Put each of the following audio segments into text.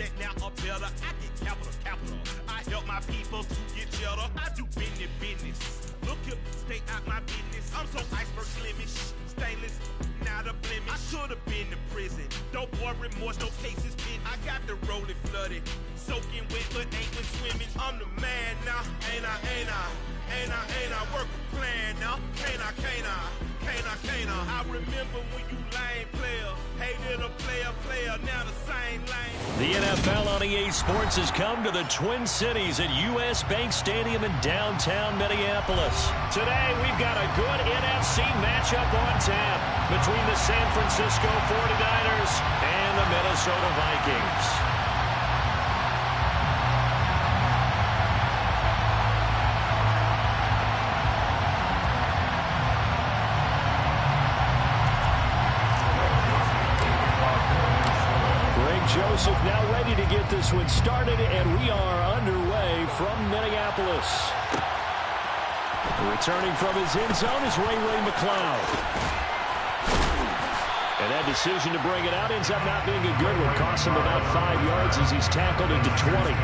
that now are better. I get capital. I help my people to get cheddar. I do business. Look here, stay out my business. I'm so iceberg slimish, stainless, not a blemish. I should have been to prison. Don't boy remorse, no cases pinned. I got the rolling flooded, soaking wet, but ain't been swimming. I'm the man now, ain't I? Work a plan now, can't I? I remember when you lame player, hated a player, now the same lane. The NFL on EA Sports has come to the Twin Cities at US Bank Stadium in downtown Minneapolis. Today, we've got a good NFC matchup on tap between the San Francisco 49ers and the Minnesota Vikings. Joseph now ready to get this one started, and we are underway from Minneapolis. Returning from his end zone is Ray McCloud. And that decision to bring it out ends up not being a good one. Costs him about 5 yards as he's tackled into 20.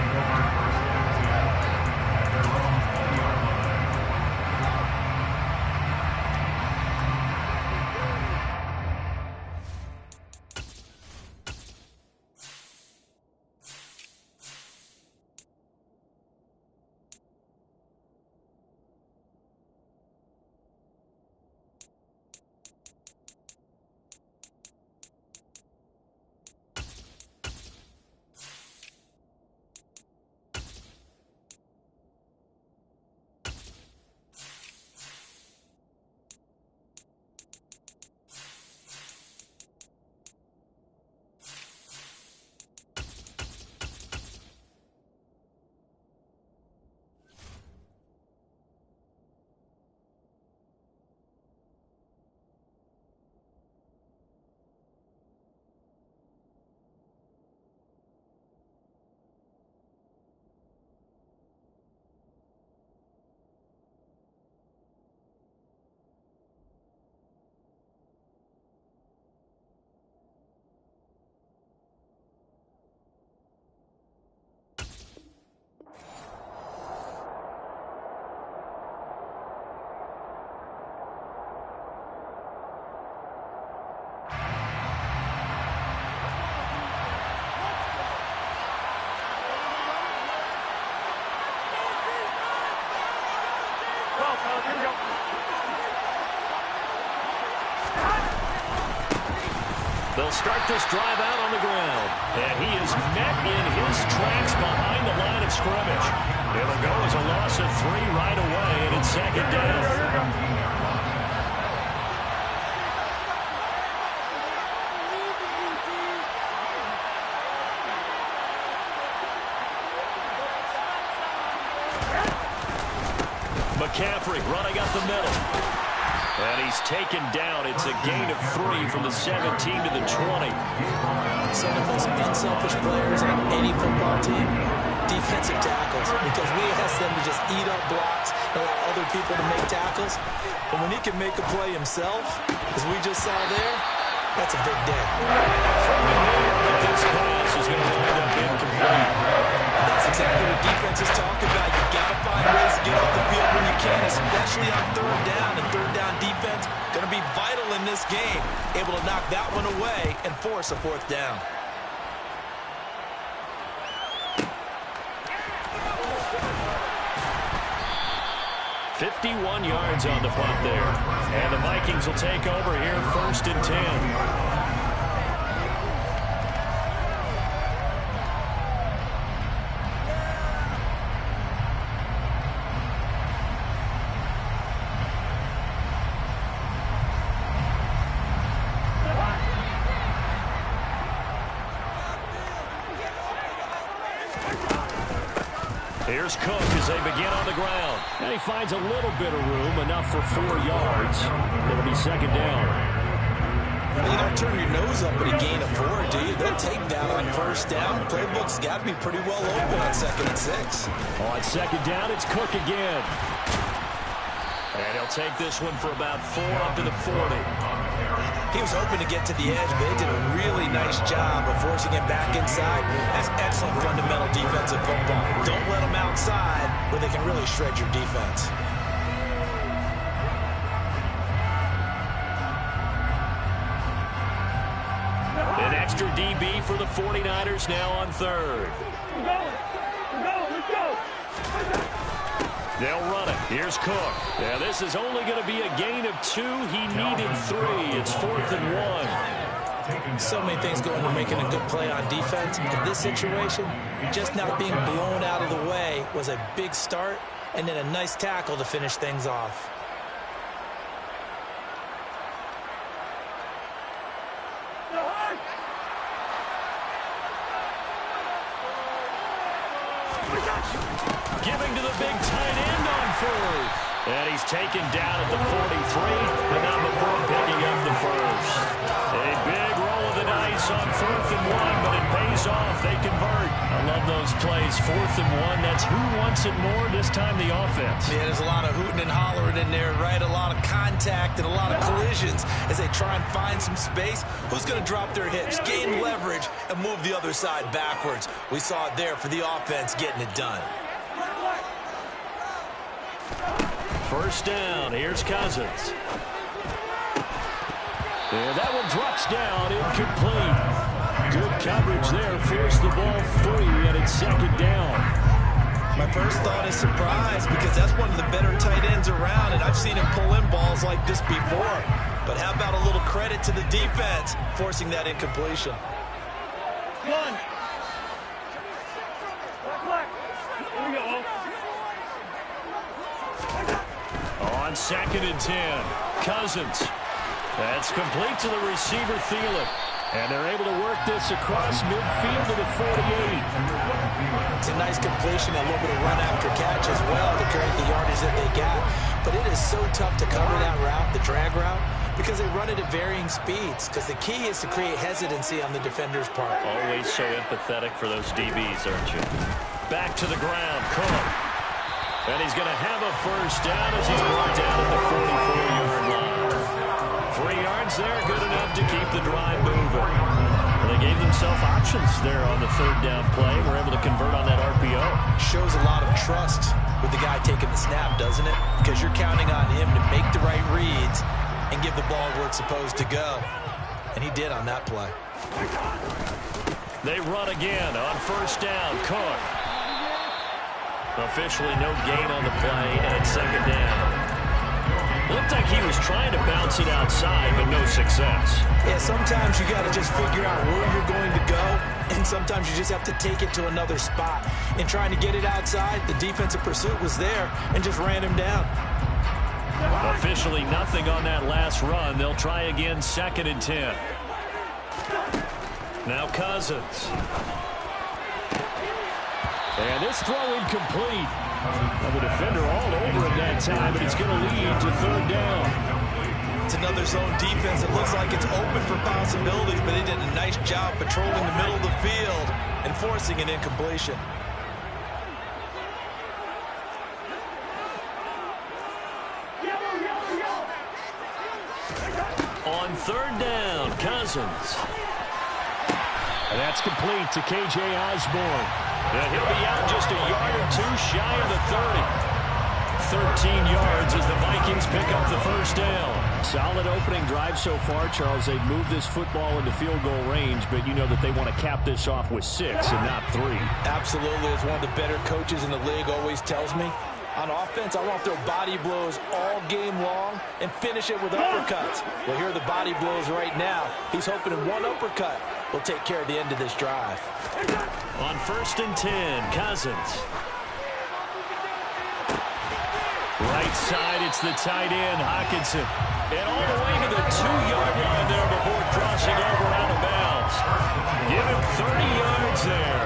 They'll start this drive out on the ground. And he is met in his tracks behind the line of scrimmage. It'll go as a loss of 3 right away, and it's second down. McCaffrey running up the middle. And he's taken down. It's a gain of 3 from the 17 to the 20. Some of the most unselfish players on any football team, defensive tackles, because we ask them to just eat up blocks and allow other people to make tackles. But when he can make a play himself, as we just saw there, that's a big day. This pass is going to wind up incomplete. That's exactly what defense is talking about. You got to find ways to get off the field when you can, especially on third down. And third down defense going to be vital in this game. Able to knock that one away and force a 4th down. "51 yards on the punt there. And the Vikings will take over here 1st and 10. Here's Cook as they begin on the ground. And he finds a little bit of room, enough for 4 yards. It'll be second down. You don't turn your nose up at a gain of 4, do you? They'll take that on 1st down. Playbook's got to be pretty well open on 2nd and 6. On 2nd down, it's Cook again. And he'll take this one for about 4 up to the 40. He was hoping to get to the edge, but they did a really nice job of forcing him back inside. That's excellent fundamental defensive football. Don't let them outside where they can really shred your defense. An extra DB for the 49ers now on third. They'll run it. Here's Cook. Yeah, this is only going to be a gain of 2. He needed 3. It's 4th and 1. So many things go into making a good play on defense. In this situation, just not being blown out of the way was a big start, and then a nice tackle to finish things off. Giving to the big tight end on 4th. And he's taken down at the 43, but not before picking up the first. A big roll of the dice on 4th and 1, but it pays off. They convert. I love those plays. 4th and 1. That's who wants it more, this time the offense. Yeah, there's a lot of hooting and hollering in there, right? A lot of contact and a lot of collisions as they try and find some space. Who's going to drop their hips, gain leverage, and move the other side backwards? We saw it there for the offense getting it done. First down. Here's Cousins. And that one drops down, incomplete. Good coverage there. Forced the ball free, and it's 2nd down. My first thought is surprise, because that's one of the better tight ends around, and I've seen him pull in balls like this before. But how about a little credit to the defense forcing that incompletion? On 2nd and 10, Cousins. That's complete to the receiver, Thielen. And they're able to work this across midfield to the 48. It's a nice completion, a little bit of run after catch as well to create the yardage that they got. But it is so tough to cover that route, the drag route, because they run it at varying speeds. Because the key is to create hesitancy on the defender's part. Always so empathetic for those DBs, aren't you? Back to the ground, Cook. And he's going to have a first down as he's brought down at the 44-yard line. 3 yards there, good enough to keep the drive moving. Well, they gave themselves options there on the 3rd down play. We're able to convert on that RPO. Shows a lot of trust with the guy taking the snap, doesn't it? Because you're counting on him to make the right reads and give the ball where it's supposed to go. And he did on that play. They run again on first down. Cook. Officially no gain on the play, and it's 2nd down. Looked like he was trying to bounce it outside, but no success. Yeah, sometimes you got to just figure out where you're going to go, and sometimes you just have to take it to another spot. In trying to get it outside, the defensive pursuit was there and just ran him down. Officially nothing on that last run. They'll try again, 2nd and 10. Now Cousins. And this throw incomplete. Well, the defender all over him that time, but it's going to lead to 3rd down. It's another zone defense. It looks like it's open for possibilities, but they did a nice job patrolling the middle of the field and forcing an incompletion. On 3rd down, Cousins. And that's complete to K.J. Osborne. And he'll be out just a yard or 2 shy of the 30. 13 yards as the Vikings pick up the first down. Solid opening drive so far, Charles. They've moved this football into field goal range, but you know that they want to cap this off with 6 and not 3. Absolutely. As one of the better coaches in the league always tells me, on offense, I want their body blows all game long and finish it with uppercuts. Well, here are the body blows right now. He's hoping in one uppercut will take care of the end of this drive. On 1st and 10, Cousins. Right side, it's the tight end, Hockenson. And all the way to the 2-yard line there before crossing over out of bounds. Give him 30 yards there.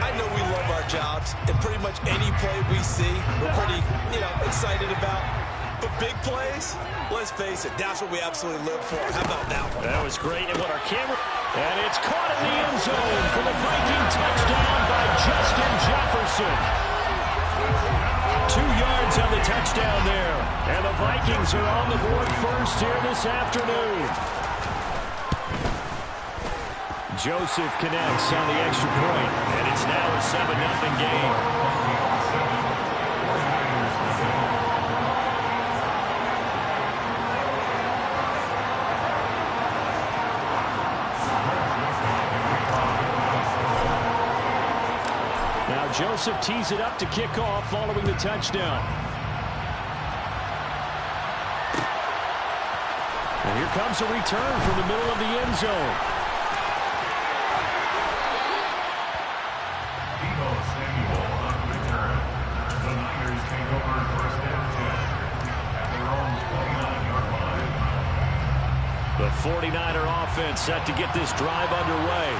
I know we love our jobs, and pretty much any play we see, we're pretty, excited about. But big plays, let's face it, that's what we absolutely live for. How about that one? That was great. And what our camera... And it's caught in the end zone for the Viking touchdown by Justin Jefferson. 2 yards on the touchdown there. And the Vikings are on the board first here this afternoon. Joseph connects on the extra point, and it's now a 7-0 game. Now Joseph tees it up to kick off following the touchdown. And here comes a return from the middle of the end zone. The 49er offense set to get this drive underway.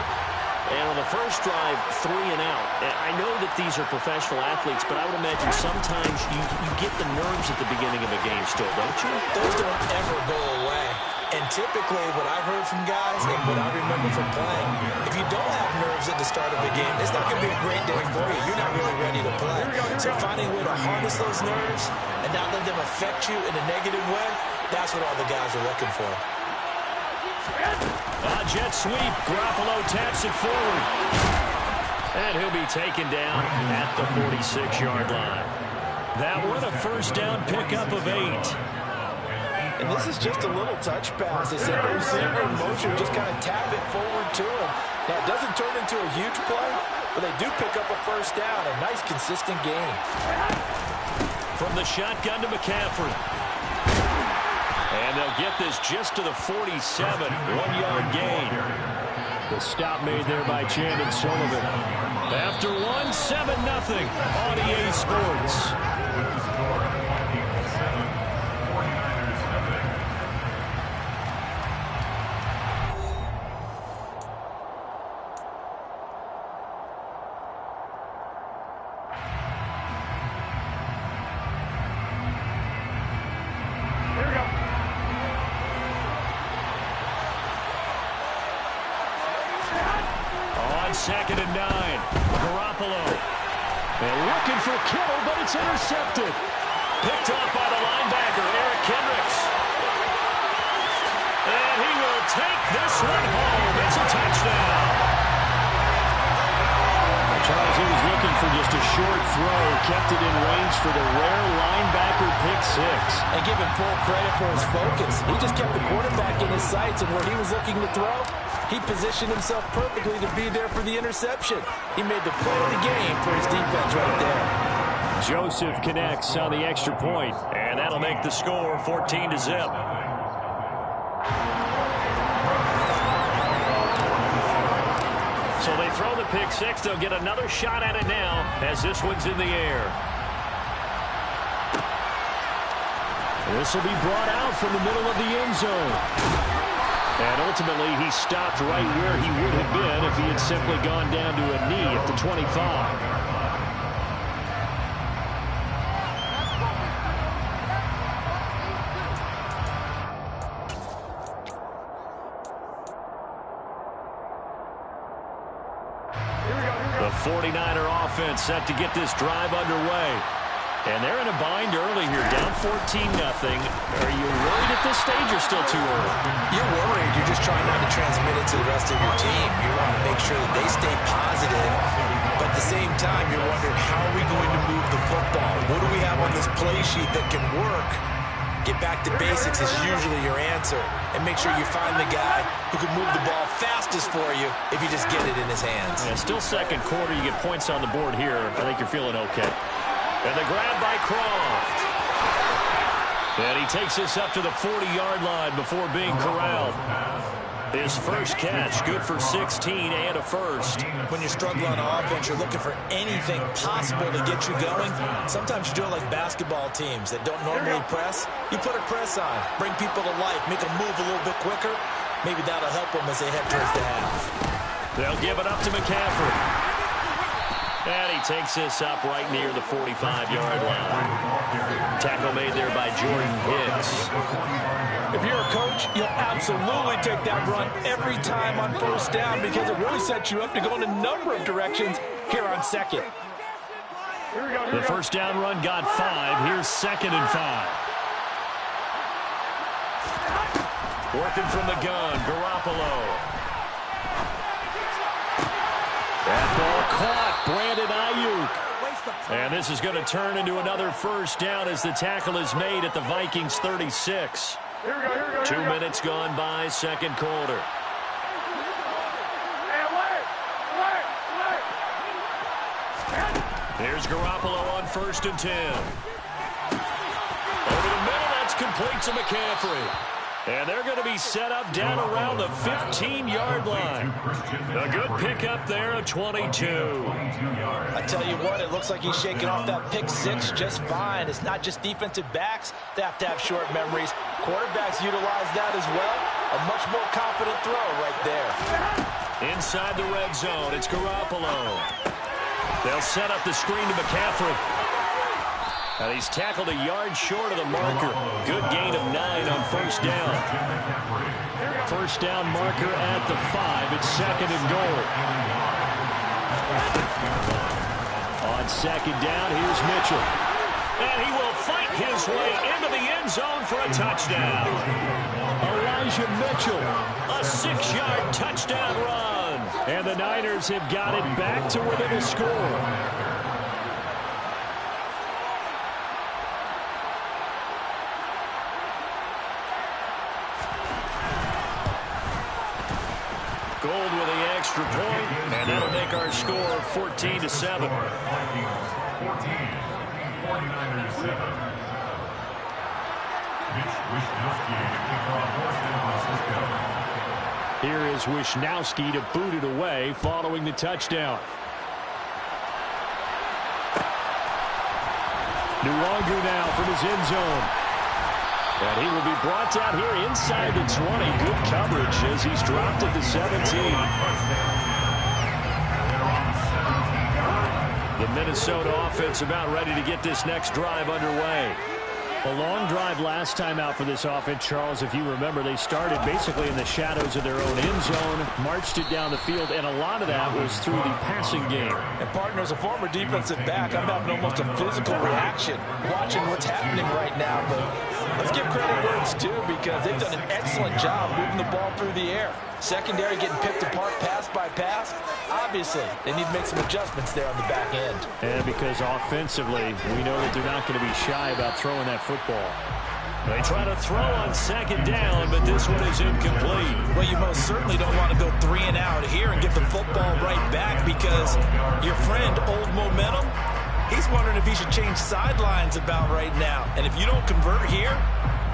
And on the first drive, 3 and out. I know that these are professional athletes, but I would imagine sometimes you get the nerves at the beginning of a game still, don't you? Those don't ever go away. And typically what I've heard from guys and what I remember from playing, if you don't have nerves at the start of a game, it's not going to be a great day for you. You're not really ready to play. So finding a way to harness those nerves and not let them affect you in a negative way, that's what all the guys are looking for. Jet sweep. Garoppolo taps it forward. And he'll be taken down at the 46-yard line. That one a first down pickup of 8. And this is just a little touch pass. They send the receiver in motion, just kind of tap it forward to him. Now, it doesn't turn into a huge play, but they do pick up a first down. A nice, consistent gain. From the shotgun to McCaffrey. And they'll get this just to the 47, 1-yard gain. The stop made there by Chandon Sullivan. After 1, 7-0 on EA Sports. Second and 9. Garoppolo. And looking for Kittle, but it's intercepted. Picked off by the linebacker, Eric Kendricks. And he will take this one home. It's a touchdown. Charles, he was looking for just a short throw. Kept it in range for the rare linebacker pick 6. And give him full credit for his focus. He just kept the quarterback in his sights, and where he was looking to throw, he positioned himself perfectly to be there for the interception. He made the play of the game for his defense right there. Joseph connects on the extra point, and that'll make the score 14-0. So they throw the pick 6. They'll get another shot at it now as this one's in the air. This will be brought out from the middle of the end zone. And ultimately, he stopped right where he would have been if he had simply gone down to a knee at the 25. The 49er offense set to get this drive underway. And they're in a bind early here, down 14-0. Are you worried at this stage or still too early? You're worried. You're just trying not to transmit it to the rest of your team. You want to make sure that they stay positive, but at the same time, you're wondering, how are we going to move the football? What do we have on this play sheet that can work? Get back to basics is usually your answer, and make sure you find the guy who can move the ball fastest for you if you just get it in his hands. Yeah, still second quarter. You get points on the board here. I think you're feeling okay. And the grab by Croft. And he takes this up to the 40-yard line before being corralled. His first catch, good for 16 and a first. When you struggle on offense, you're looking for anything possible to get you going. Sometimes you do it like basketball teams that don't normally press. You put a press on, bring people to life, make them move a little bit quicker. Maybe that'll help them as they head towards the half. They'll give it up to McCaffrey. And he takes this up right near the 45-yard line. Tackle made there by Jordan Hicks. If you're a coach, you'll absolutely take that run every time on first down because it really sets you up to go in a number of directions here on second. The first down run got 5. Here's 2nd and 5. Working from the gun, Garoppolo. caught. Brandon Ayuk. And this is going to turn into another first down as the tackle is made at the Vikings 36. 2 minutes gone by, second quarter. Here's Garoppolo on 1st and 10. Over the middle, that's complete to McCaffrey. And they're going to be set up down around the 15-yard line. A good pickup there, a 22. I tell you what, it looks like he's shaking off that pick six just fine. It's not just defensive backs that have short memories. Quarterbacks utilize that as well. A much more confident throw right there. Inside the red zone, it's Garoppolo. They'll set up the screen to McCaffrey. And he's tackled a yard short of the marker. Good gain of 9 on first down. First down marker at the 5. It's 2nd and goal. On 2nd down, here's Mitchell. And he will fight his way into the end zone for a touchdown. Elijah Mitchell, a 6-yard touchdown run. And the Niners have got it back to within a score. Gold with the extra point, and that'll make our score 14-7. 49ers 7. Here is Wishnowsky to boot it away following the touchdown. Nwangu now from his end zone. And he will be brought down here inside the 20. Good coverage as he's dropped at the 17. The Minnesota offense about ready to get this next drive underway. A long drive last time out for this offense, Charles. If you remember, they started basically in the shadows of their own end zone, marched it down the field, and a lot of that was through the passing game. And partner, as a former defensive back, I'm having almost a physical reaction watching what's happening right now. But let's give credit where it's due because they've done an excellent job moving the ball through the air. Secondary getting picked apart pass by pass. Obviously, they need to make some adjustments there on the back end. And because offensively, we know that they're not going to be shy about throwing that football. They try to throw on 2nd down, but this one is incomplete. Well, you most certainly don't want to go 3 and out here and get the football right back because your friend, Old Momentum, he's wondering if he should change sidelines about right now. And if you don't convert here,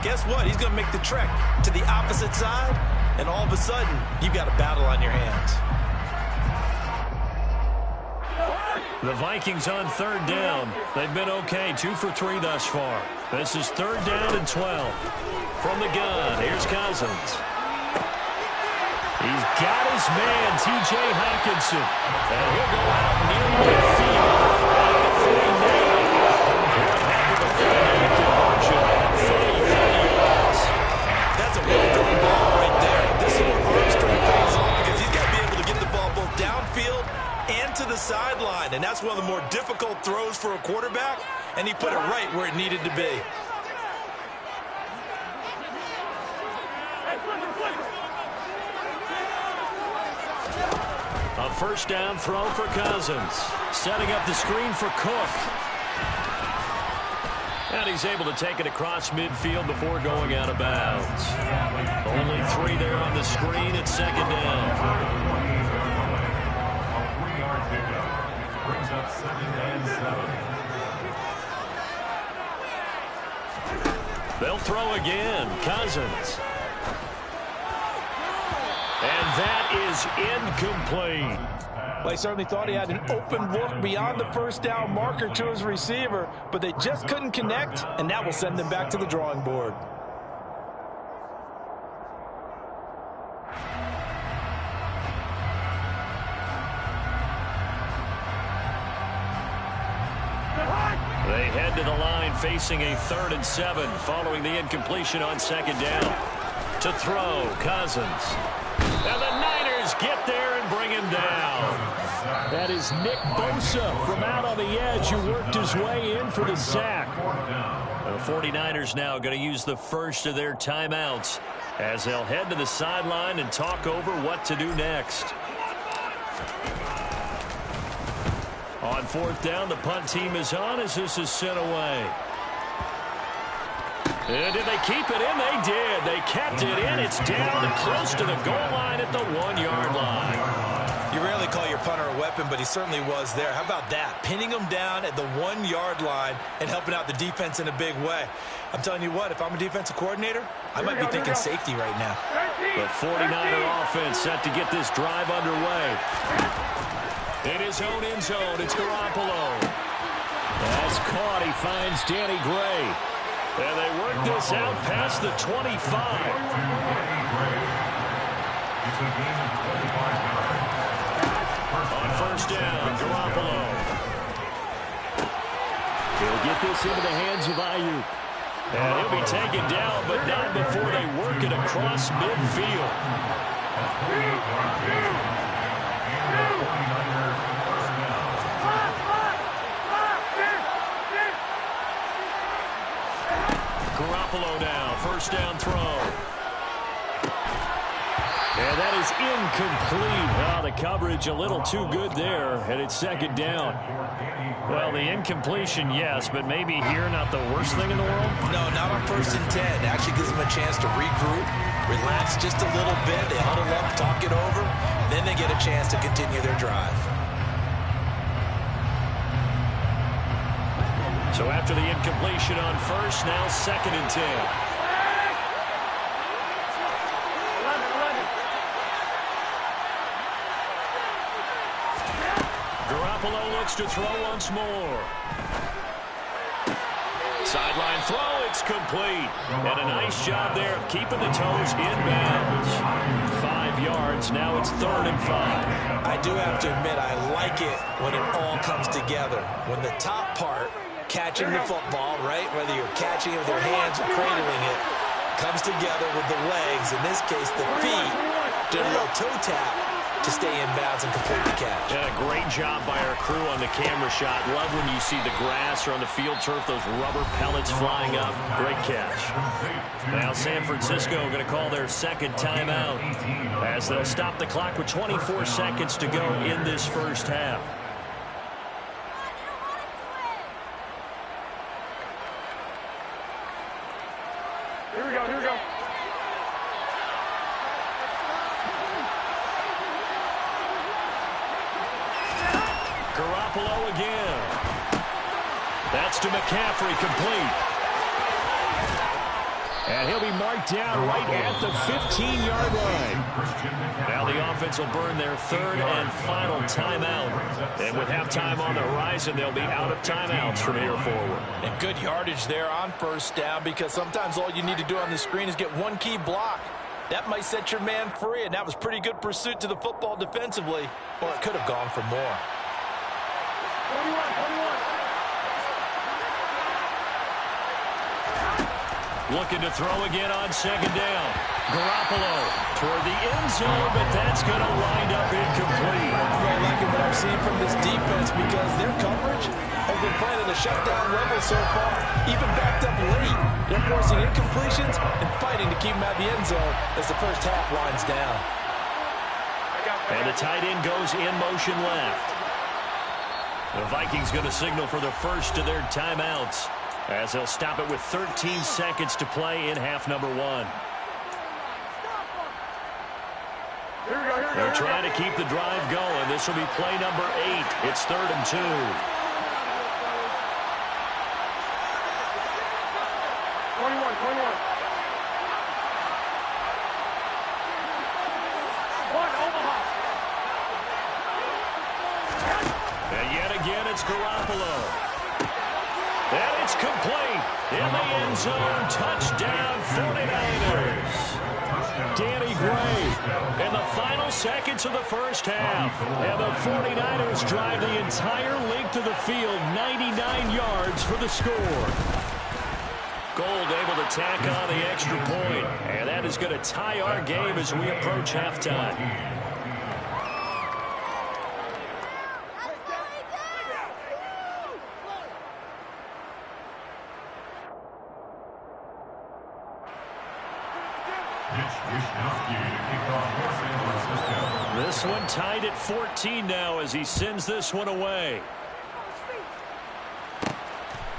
guess what? He's going to make the trek to the opposite side, and all of a sudden, you've got a battle on your hands. The Vikings on 3rd down. They've been okay, 2 for 3 thus far. This is 3rd down and 12. From the gun, here's Cousins. He's got his man, T.J. Hawkinson. And he'll go out near midfield at the 49. That's a well-thrown ball right there. This is where arm strength pays off because he's got to be able to get the ball both downfield and to the sideline. And that's one of the more difficult throws for a quarterback, and he put it right where it needed to be. A first down throw for Cousins. Setting up the screen for Cook. And he's able to take it across midfield before going out of bounds. Only 3 there on the screen at 2nd down. Brings up 2nd and 7. They'll throw again. Cousins. And that is incomplete. Well, he certainly thought he had an open look beyond the first down marker to his receiver, but they just couldn't connect, and that will send them back to the drawing board. They head to the line facing a 3rd and 7 following the incompletion on 2nd down. To throw, Cousins. And the Niners get there and bring him down. That is Nick Bosa from out on the edge who worked his way in for the sack. The 49ers now going to use the first of their timeouts as they'll head to the sideline and talk over what to do next. On fourth down, the punt team is on as this is sent away. And did they keep it in? They did. They kept it in. It's down close to the goal line at the 1-yard line. You rarely call your punter a weapon, but he certainly was there. How about that? Pinning him down at the 1-yard line and helping out the defense in a big way. I'm telling you what, if I'm a defensive coordinator, I might be thinking safety right now. The 49er offense set to get this drive underway. In his own end zone, it's Garoppolo. That's caught. He finds Danny Gray. And they work this out past the 25. On first down, Garoppolo. He'll get this into the hands of Ayuk. And he'll be taken down, but not before they work it across midfield. Garoppolo now, first down throw. And that is incomplete. Oh, the coverage a little too good there, and it's second down. Well, the incompletion, yes, but maybe here not the worst thing in the world? No, not on 1st and 10. It actually gives them a chance to regroup, relax just a little bit. They huddle up, talk it over, then they get a chance to continue their drive. So after the incompletion on first, now second and 10. Garoppolo looks to throw once more. Sideline throw, it's complete. And a nice job there of keeping the toes in bounds. 5 yards, now it's 3rd and 5. I do have to admit, I like it when it all comes together. When the top part, catching the football, right, whether you're catching it with your hands or cradling it, comes together with the legs, in this case the feet, did a little toe tap to stay in bounds and complete the catch. And a great job by our crew on the camera shot. Love when you see the grass or on the field turf, those rubber pellets flying up. Great catch. Now San Francisco going to call their second timeout as they'll stop the clock with 24 seconds to go in this first half. Here we go, here we go. Garoppolo again. That's to McCaffrey, complete. And he'll be marked down right at the 15-yard line. Now the offense will burn their 3rd and final timeout. And with halftime on the horizon, they'll be out of timeouts from here forward. And good yardage there on first down, because sometimes all you need to do on the screen is get one key block. That might set your man free, and that was pretty good pursuit to the football defensively. Or it could have gone for more. 21. Looking to throw again on second down. Garoppolo toward the end zone, but that's going to wind up incomplete. I'm liking what I'm seeing from this defense, because their coverage has been playing at a shutdown level so far, even backed up late. They're forcing incompletions and fighting to keep them out of the end zone as the first half winds down. And the tight end goes in motion left. The Vikings going to signal for the first of their timeouts, as they'll stop it with 13 seconds to play in half number 1. They're trying to keep the drive going. This will be play number 8. It's 3rd and 2. 21. Omaha. And yet again, it's Garoppolo. And it's complete. In the end zone, touchdown 49ers. Danny Gray in the final seconds of the first half. And the 49ers drive the entire length of the field, 99 yards for the score. Gold able to tack on the extra point. And that is going to tie our game as we approach halftime. This one tied at 14 now as he sends this one away.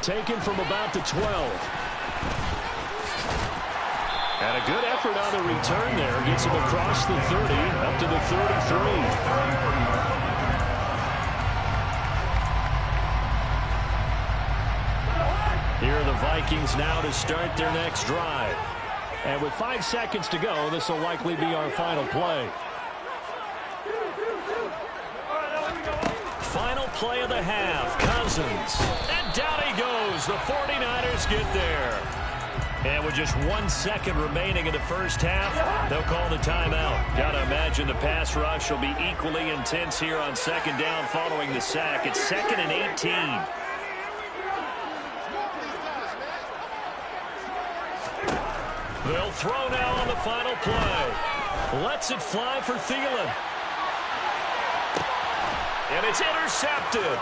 Taken from about the 12. And a good effort on the return there. Gets him across the 30, up to the 33. Here are the Vikings now to start their next drive. And with 5 seconds to go, this will likely be our final play. Final play of the half. Cousins. And down he goes. The 49ers get there. And with just 1 second remaining in the first half, they'll call the timeout. Got to imagine the pass rush will be equally intense here on second down following the sack. It's 2nd and 18. They'll throw now on the final play. Lets it fly for Thielen. And it's intercepted.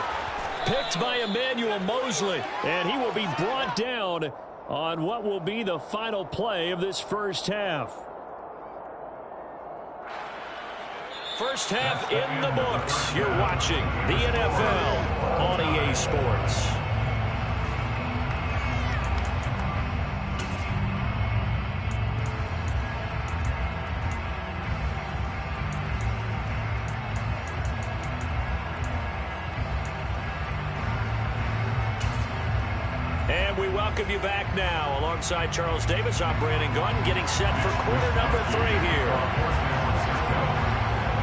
Picked by Emmanuel Mosley. And he will be brought down on what will be the final play of this first half. First half in the books. You're watching the NFL on EA Sports. And we welcome you back now. Alongside Charles Davis, I'm Brandon Gunn, getting set for quarter number 3 here.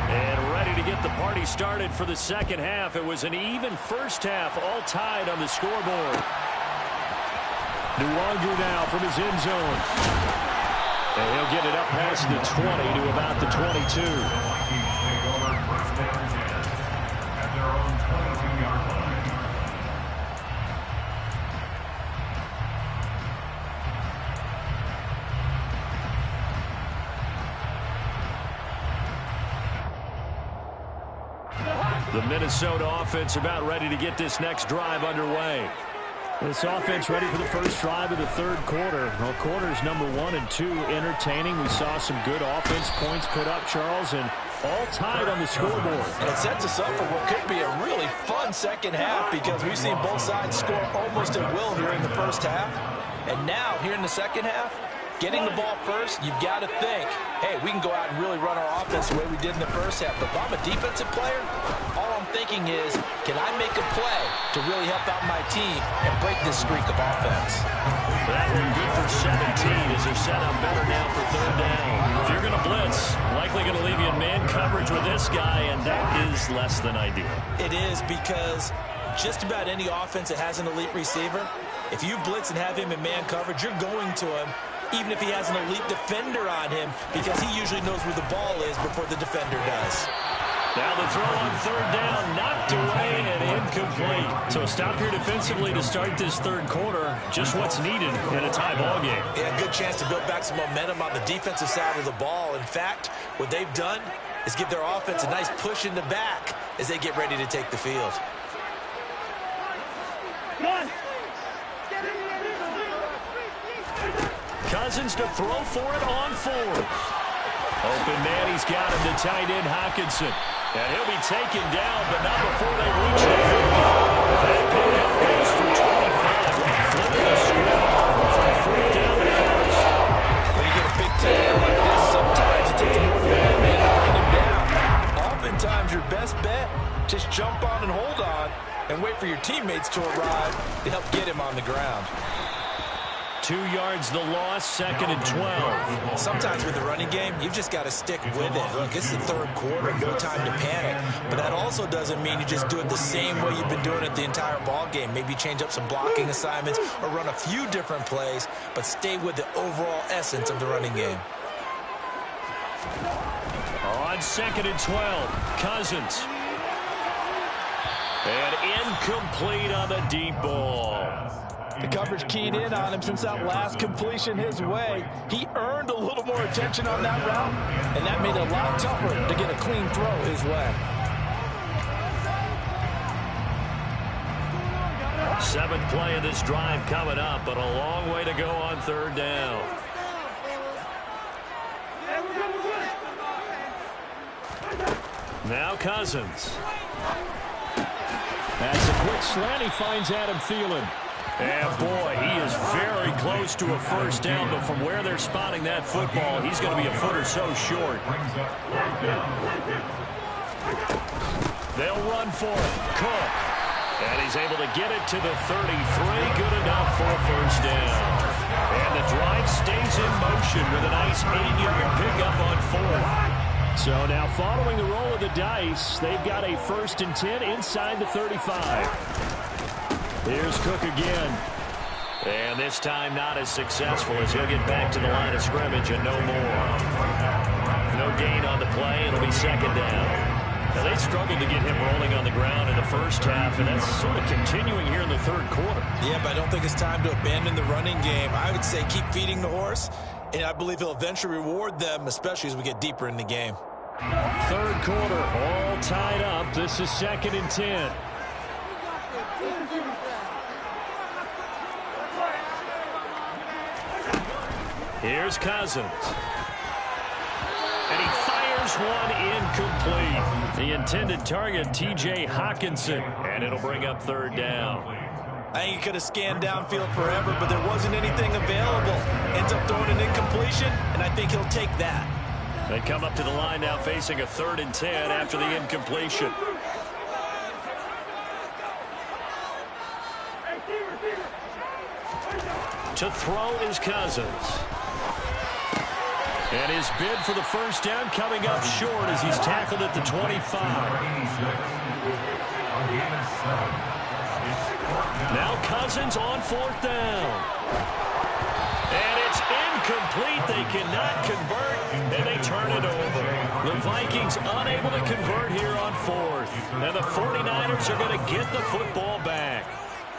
And ready to get the party started for the second half. It was an even first half, all tied on the scoreboard. Nwangu now from his end zone. And he'll get it up past the 20 to about the 22. At their own 22-yard line. The Minnesota offense about ready to get this next drive underway. This offense ready for the first drive of the third quarter. Well, quarters number 1 and 2 entertaining. We saw some good offense points put up, Charles, and all tied on the scoreboard. And it sets us up for what could be a really fun second half because we've seen both sides score almost at will here in the first half. And now, here in the second half, getting the ball first, you've got to think, hey, we can go out and really run our offense the way we did in the first half. But if I'm a defensive player, all I'm thinking is, can I make a play to really help out my team and break this streak of offense? That one good for 17 as they're set up better now for third down. If you're going to blitz, likely going to leave you in man coverage with this guy, and that is less than ideal. It is because just about any offense that has an elite receiver, if you blitz and have him in man coverage, you're going to him even if he has an elite defender on him, because he usually knows where the ball is before the defender does. Now the throw on third down, knocked away and incomplete. So a stop here defensively to start this third quarter. Just what's needed in a tie ball game. Yeah, good chance to build back some momentum on the defensive side of the ball. In fact, what they've done is give their offense a nice push in the back as they get ready to take the field. Cousins to throw for it on fourth. Open man, he's got him to tight end Hockenson. And he'll be taken down, but not before they reach the 50. That pickup goes for 25. Flipping the score from fourth down to first. When you get a big tight end like this, sometimes it takes more than one man to bring him down. Oftentimes, your best bet, just jump on and hold on and wait for your teammates to arrive to help get him on the ground. 2 yards the loss, 2nd and 12. Sometimes with the running game, you've just got to stick with it. Look, it's the third quarter, no time to panic. But that also doesn't mean you just do it the same way you've been doing it the entire ball game. Maybe change up some blocking assignments or run a few different plays, but stay with the overall essence of the running game. On 2nd and 12, Cousins. And incomplete on the deep ball. The coverage keyed in on him since that last completion his way. He earned a little more attention on that route, and that made it a lot tougher to get a clean throw his way. 7th play of this drive coming up, but a long way to go on third down. Now Cousins. That's a quick slant. He finds Adam Thielen. And boy, he is very close to a first down, but from where they're spotting that football, he's going to be a foot or so short. They'll run for it. Cook. And he's able to get it to the 33. Good enough for a first down. And the drive stays in motion with a nice 8-yard pickup on fourth. So now following the roll of the dice, they've got a 1st and 10 inside the 35. Here's Cook again. And this time not as successful as he'll get back to the line of scrimmage and no more. No gain on the play. It'll be 2nd down. Now, they struggled to get him rolling on the ground in the first half, and that's sort of continuing here in the 3rd quarter. Yeah, but I don't think it's time to abandon the running game. I would say keep feeding the horse, and I believe he'll eventually reward them, especially as we get deeper in the game. 3rd quarter, all tied up. This is 2nd and 10. Here's Cousins. And he fires one incomplete. The intended target, T.J. Hawkinson. And it'll bring up 3rd down. I think he could have scanned downfield forever, but there wasn't anything available. Ends up throwing an incompletion, and I think he'll take that. They come up to the line now facing a 3rd and 10 after the incompletion. To throw is Cousins. And his bid for the first down coming up short as he's tackled at the 25. Now Cousins on 4th down. And it's incomplete. They cannot convert, and they turn it over. The Vikings unable to convert here on 4th. And the 49ers are going to get the football back.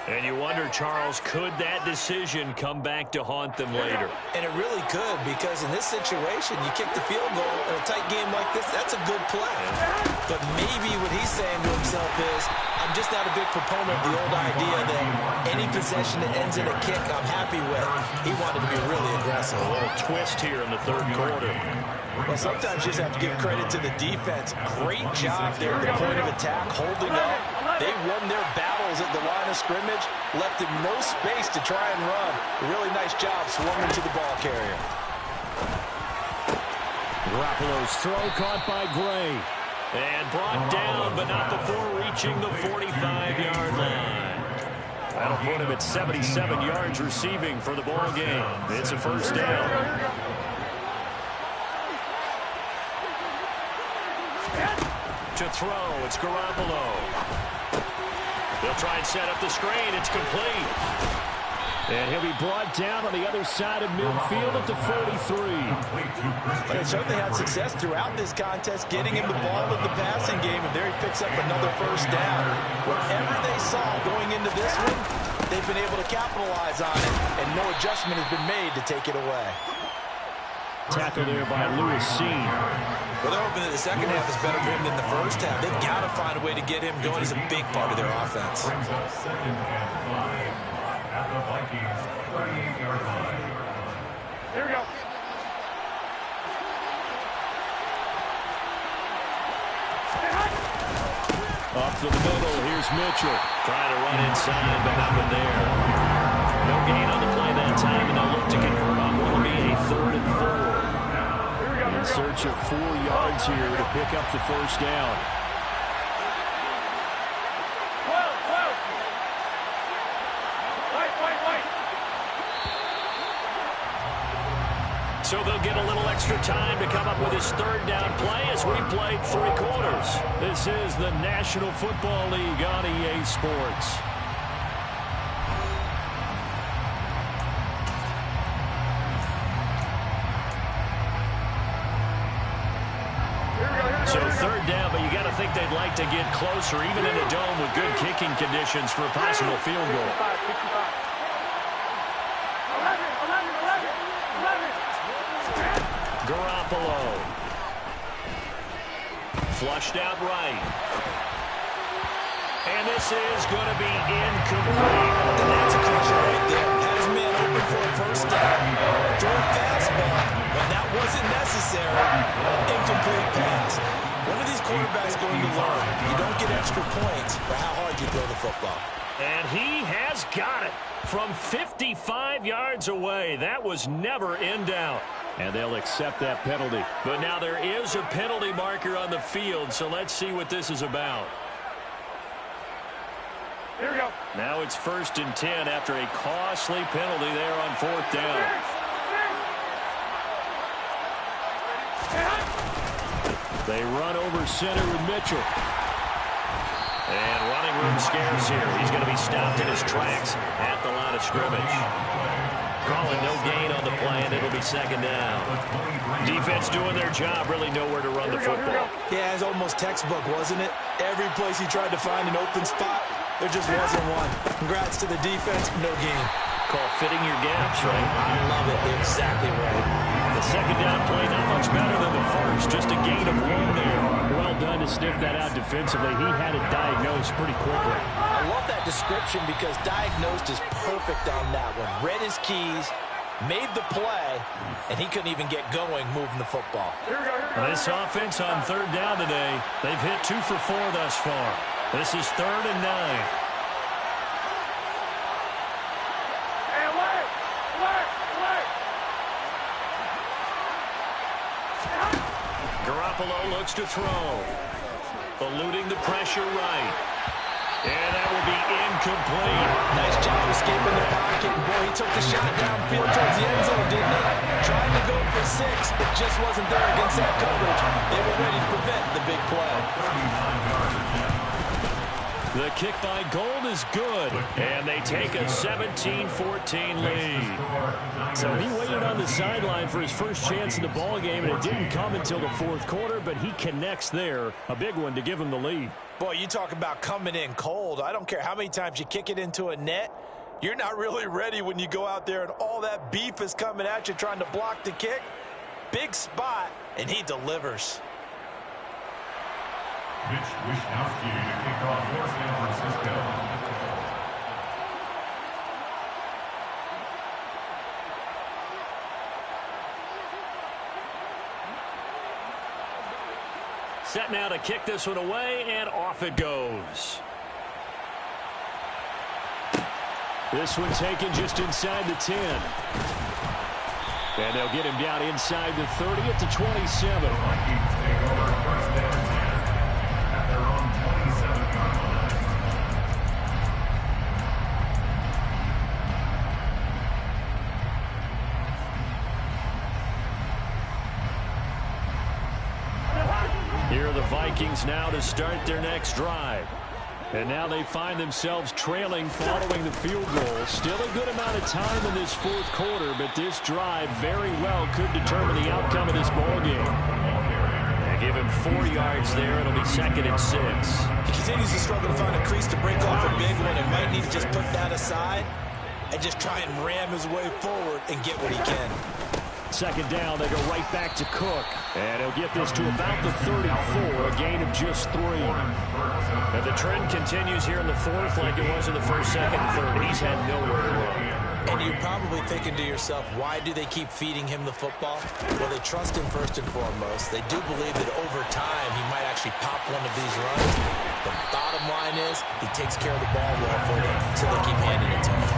And you wonder, Charles, could that decision come back to haunt them later? And it really could, because in this situation, you kick the field goal in a tight game like this, that's a good play. But maybe what he's saying to himself is, I'm just not a big proponent of the old idea that any possession that ends in a kick I'm happy with. He wanted to be really aggressive. A little twist here in the 3rd quarter. Well, sometimes you just have to give credit to the defense. Great job there at the point of attack, holding up. They won their battles at the line of scrimmage, left him no space to try and run. A really nice job swarming to the ball carrier. Garoppolo's throw caught by Gray. And brought down, but not before reaching the 45-yard line. That'll put him at 77 yards receiving for the ball game. It's a first down. To throw, it's Garoppolo. They'll try and set up the screen. It's complete. And he'll be brought down on the other side of midfield at the 43. They certainly had success throughout this contest, getting him the ball in the passing game, and there he picks up another first down. Whatever they saw going into this one, they've been able to capitalize on it, and no adjustment has been made to take it away. Tackle there by Lewis Seen. Well, they're hoping that the second half is better for him than the first half. They've got to find a way to get him going. He's a big part of their offense. Brings up 2nd and 5 at the Vikings 38-yard line. Here we go. Up the middle, here's Mitchell. Trying to run inside, but nothing there. No gain on the play that time, and they'll look to convert on what will be a 3rd and 4. In search of 4 yards here to pick up the first down. So they'll get a little extra time to come up with his 3rd down play as we've played 3 quarters. This is the National Football League on EA Sports. So 3rd down, but you got to think they'd like to get closer, even in a dome with good kicking conditions for a possible field goal. Garoppolo. Flushed out right. And this is going to be incomplete. And that's a crusher right there. Had his man open for a first down. Throw a fastball. When that wasn't necessary, incomplete pass. One of these quarterbacks going to learn. You don't get extra points for how hard you throw the football. And he has got it from 55 yards away. That was never in doubt. And they'll accept that penalty. But now there is a penalty marker on the field, so let's see what this is about. Here we go. Now it's 1st and 10 after a costly penalty there on 4th down. They run over center with Mitchell. And running room scarce here. He's going to be stopped in his tracks at the line of scrimmage. Calling no gain on the play, and it'll be 2nd down. Defense doing their job, really nowhere to run the football. Yeah, it's almost textbook, wasn't it? Every place he tried to find an open spot, there just wasn't one. Congrats to the defense, no gain. Call fitting your gaps, right? I love it. Exactly right. The 2nd down play not much better than the first. Just a gain of 1 there. Well done to sniff that out defensively. He had it diagnosed pretty quickly. I love that description because diagnosed is perfect on that one. Read his keys, made the play, and he couldn't even get going moving the football. This offense on 3rd down today, they've hit 2 for 4 thus far. This is 3rd and 9. Garoppolo looks to throw. Eluding the pressure right. And that will be incomplete. Nice job escaping the pocket. Boy, he took the shot downfield towards the end zone, didn't he? Trying to go for 6. It just wasn't there against that coverage. They were ready to prevent the big play. The kick by Gold is good, and they take a 17-14 lead. So he waited on the sideline for his first chance in the ball game, and it didn't come until the 4th quarter, but he connects there. A big one to give him the lead. Boy, you talk about coming in cold. I don't care how many times you kick it into a net. You're not really ready when you go out there and all that beef is coming at you trying to block the kick. Big spot, and he delivers. Mitch Wishnowsky to kick off for San Francisco. Set now to kick this one away, and off it goes. This one taken just inside the 10. And they'll get him down inside the 30 at the 27. Vikings take over 1st and 10 at their own 27-yard line. Here are the Vikings now to start their next drive. And now they find themselves trailing following the field goal. Still a good amount of time in this 4th quarter, but this drive very well could determine the outcome of this ballgame. They give him 4 yards there. It'll be 2nd and 6. He continues to struggle to find a crease to break off a big one and might need to just put that aside and just try and ram his way forward and get what he can. 2nd down, they go right back to Cook. And he'll get this to about the 34, a gain of just 3. And the trend continues here in the 4th like it was in the 1st, 2nd, and 3rd. He's had nowhere to run. And you're probably thinking to yourself, why do they keep feeding him the football? Well, they trust him first and foremost. They do believe that over time he might actually pop one of these runs. The bottom line is he takes care of the ball well for them, so they keep handing it to him.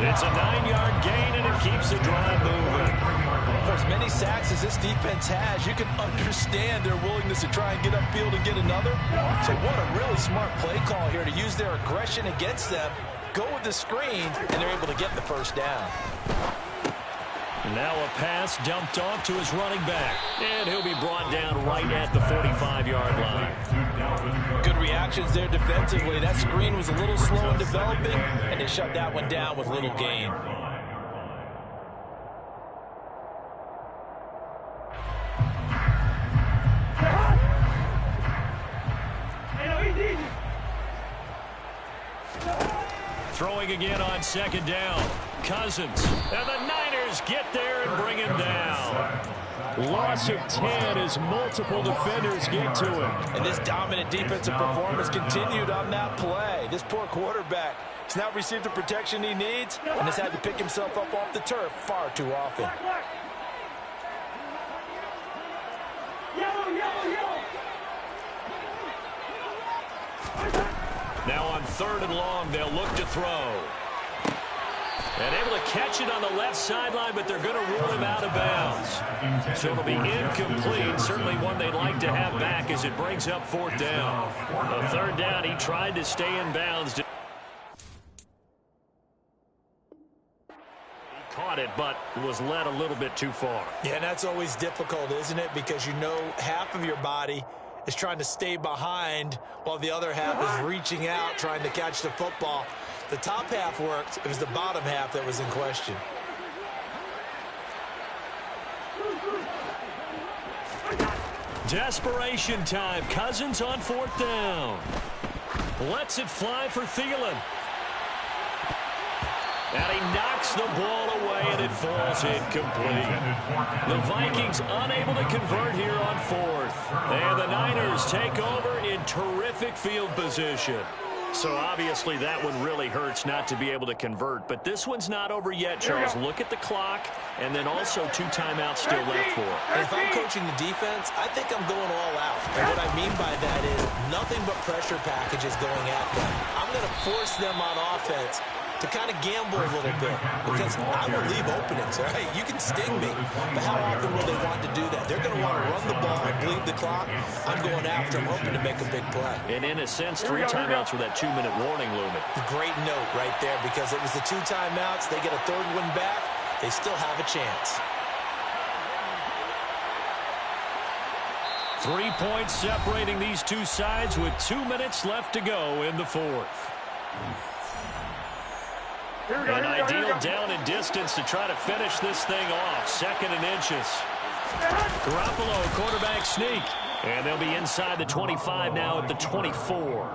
It's a 9-yard gain, and it keeps the drive moving. For as many sacks as this defense has, you can understand their willingness to try and get upfield and get another. So what a really smart play call here to use their aggression against them, go with the screen, and they're able to get the 1st down. Now a pass dumped off to his running back, and he'll be brought down right at the 45-yard line. Good reactions there defensively. That screen was a little slow in developing, and they shut that one down with little gain. Throwing again on 2nd down. Cousins. And the Niners get there and bring him down. Loss of 10 as multiple defenders get to him. And this dominant defensive performance continued on that play. This poor quarterback has not received the protection he needs and has had to pick himself up off the turf far too often. Now on 3rd and long, they'll look to throw. And able to catch it on the left sideline, but they're going to rule him out of bounds. So it'll be incomplete. Certainly one they'd like to have back as it brings up 4th down. A 3rd down, he tried to stay in bounds. He caught it, but was led a little bit too far. Yeah, and that's always difficult, isn't it? Because you know half of your body is trying to stay behind while the other half is reaching out, trying to catch the football. The top half worked. It was the bottom half that was in question. Desperation time. Cousins on 4th down. Lets it fly for Thielen. And he knocks the ball away, and it falls incomplete. The Vikings unable to convert here on 4th. And the Niners take over in terrific field position. So obviously that one really hurts not to be able to convert. But this one's not over yet, Charles. Look at the clock, and then also 2 timeouts still left for it. And if I'm coaching the defense, I think I'm going all out. And what I mean by that is nothing but pressure packages going at them. I'm going to force them on offense to kind of gamble a little bit, because I will leave openings, all right? You can sting me, but how often will they want to do that? They're going to want to run the ball and bleed the clock. I'm going after them, hoping to make a big play. And in a sense, 3 timeouts with that 2-minute warning looming. Great note right there, because it was the 2 timeouts. They get a 3rd one back. They still have a chance. 3 points separating these two sides with 2 minutes left to go in the 4th. An ideal down and distance to try to finish this thing off. 2nd and inches. Garoppolo, quarterback sneak. And they'll be inside the 25 now at the 24.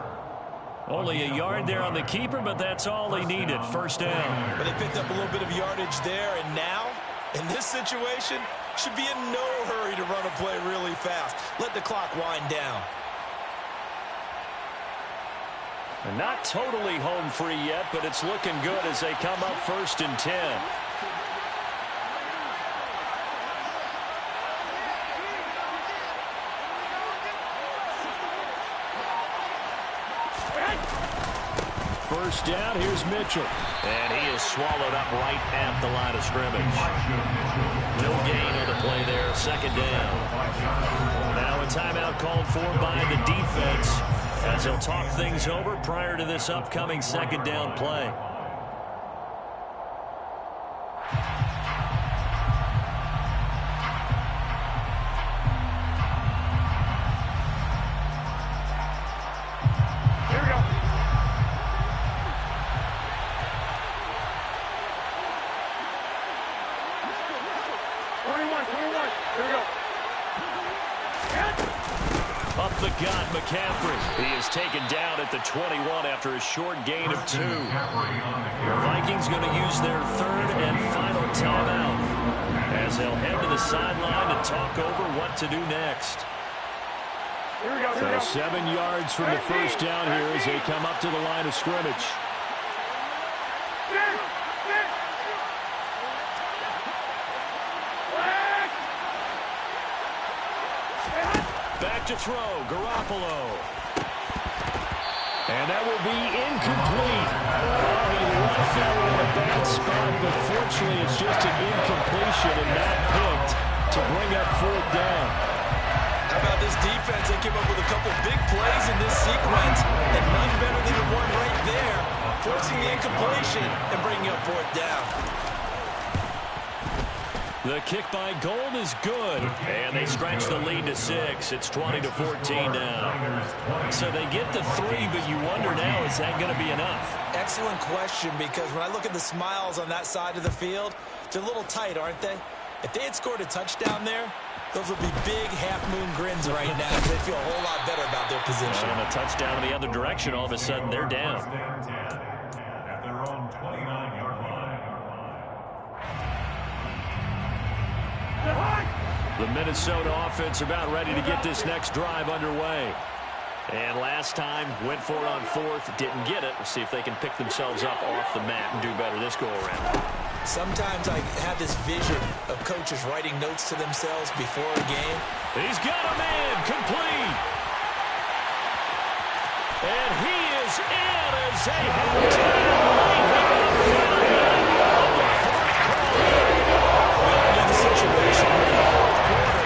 Only a yard there on the keeper, but that's all they needed. 1st down. But they picked up a little bit of yardage there, and now, in this situation, should be in no hurry to run a play really fast. Let the clock wind down. And not totally home free yet, but it's looking good as they come up 1st and 10. First down, here's Mitchell. And he is swallowed up right at the line of scrimmage. No gain on the play there, 2nd down. Now a timeout called for by the defense, as they'll talk things over prior to this upcoming 2nd down play. Here we go. Here we go. Up the gut, McCaffrey. He is taken down at the 21 after a short gain of 2. The Vikings going to use their 3rd and final timeout, as they'll head to the sideline to talk over what to do next. Here we go. Here we go. 7 yards from the 1st down here as they come up to the line of scrimmage. Back to throw, Garoppolo. And that will be incomplete. Oh, he left that one in a bad spot, but fortunately it's just an incompletion and not picked to bring up 4th down. How about this defense? They came up with a couple big plays in this sequence, and none better than the one right there, forcing the incompletion and bringing up 4th down. The kick by Gold is good, and they stretch the lead to 6. It's 20-14 now. So they get the 3, but you wonder now, is that going to be enough? Excellent question, because when I look at the smiles on that side of the field, they're a little tight, aren't they? If they had scored a touchdown there, those would be big half-moon grins right now, because they feel a whole lot better about their position. And a touchdown in the other direction, all of a sudden they're down. At their own 29-yard line. The Minnesota offense about ready to get this next drive underway. And last time, went for it on 4th, didn't get it. We'll see if they can pick themselves up off the mat and do better this go-around. Sometimes I have this vision of coaches writing notes to themselves before a game. He's got a man, complete. And he is in as they have time late here in the final minute of the fourth quarter. We all knew the situation in the fourth quarter.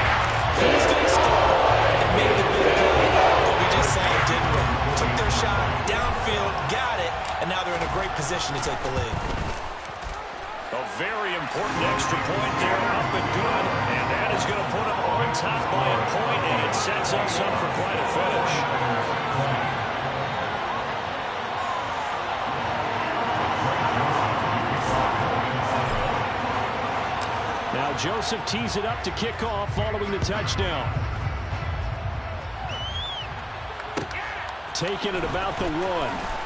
Who's going to step up and make the big play? But we just saw it, didn't we? Took their shot, downfield, got it, and now they're in a great position to take the lead. A very important extra point there, up and good, and that is going to put them on top by a point, and it sets us up for quite a finish. Now Joseph tees it up to kick off following the touchdown. Taking it about the 1.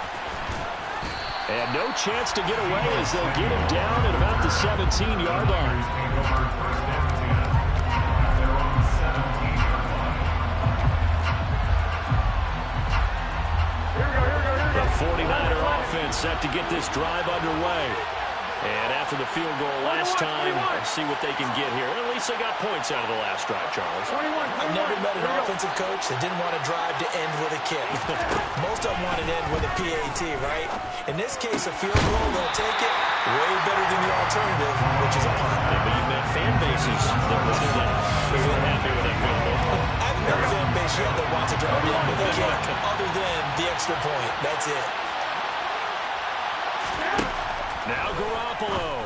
And no chance to get away as they'll get him down at about the 17-yard line. The 49er offense set to get this drive underway. And after the field goal last time, let's see what they can get here. At least they got points out of the last drive, Charles. I've never met an offensive coach that didn't want to drive to end with a kick. Most of them want to end with a PAT, right? In this case, a field goal, they'll take it way better than the alternative, which is a punt. Yeah, but you've met fan bases that will do that. They're really happy with that field goal. I haven't met a fan base yet that wants to drive to end with a kick, other than the extra point. That's it. Now Garoppolo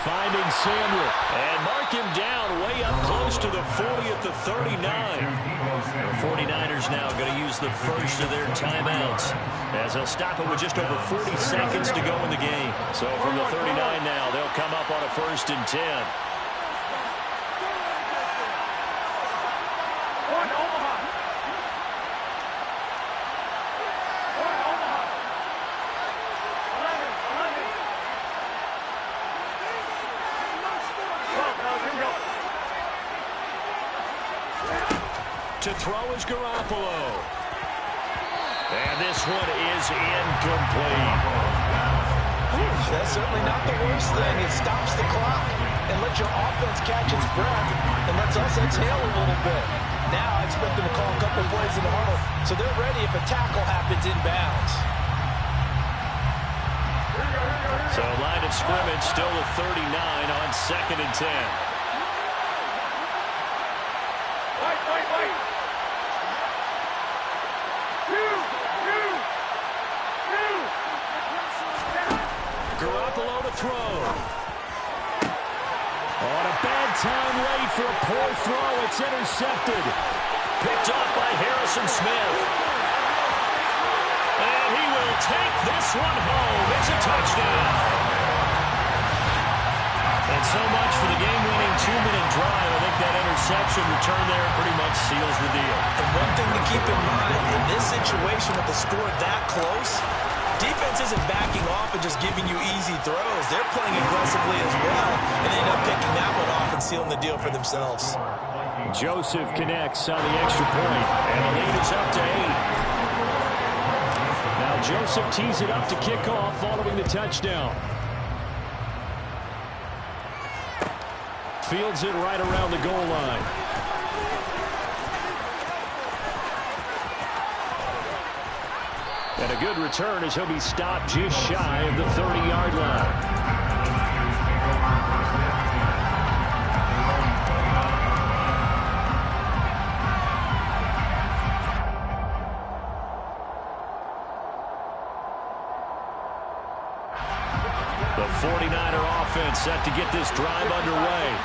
finding Samuel and mark him down way up close to the 40 at the 39. The 49ers now going to use the first of their timeouts as they'll stop it with just over 40 seconds to go in the game. So from the 39 now, they'll come up on a 1st and 10. To throw is Garoppolo. And this one is incomplete. That's certainly not the worst thing. It stops the clock and lets your offense catch its breath and lets us exhale a little bit. Now I expect them to call a couple plays in the huddle so they're ready if a tackle happens inbounds. So line of scrimmage still at 39 on 2nd and 10. Garoppolo to throw. On a bad time late for a poor throw. It's intercepted. Picked off by Harrison Smith. And he will take this one home. It's a touchdown. And so much for the game-winning 2-minute drive. I think that interception return there pretty much seals the deal. And one thing to keep in mind, in this situation with the score that close, defense isn't backing off and just giving you easy throws. They're playing aggressively as well, and they end up picking that one off and sealing the deal for themselves. Joseph connects on the extra point, and the lead is up to 8. Now Joseph tees it up to kick off following the touchdown. Fields it right around the goal line. And a good return as he'll be stopped just shy of the 30-yard line. The 49er offense set to get this drive underway.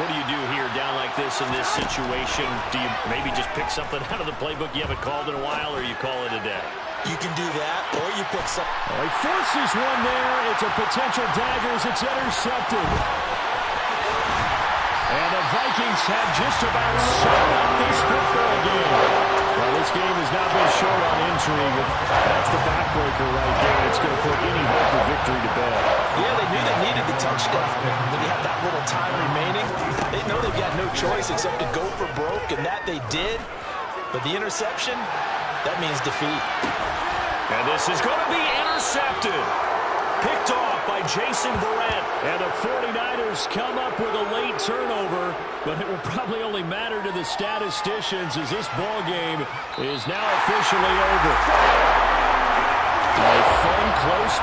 What do you do here down like this in this situation? Do you maybe just pick something out of the playbook you haven't called in a while, or you call it a day? You can do that, or you pick some. He forces one there. It's a potential dagger as it's intercepted. And the Vikings have just about sewn up this football game. Well, this game has not been short on intrigue. That's the backbreaker right there. It's going to put any hope of victory to bed. Yeah, they knew they needed the touchdown. When you have that little time remaining, they know they've got no choice except to go for broke, and that they did. But the interception, that means defeat. And this is going to be intercepted. Picked off by Jason Verrett. And the 49ers come up with a late turnover, but it will probably only matter to the statisticians as this ball game is now officially over. A fun, close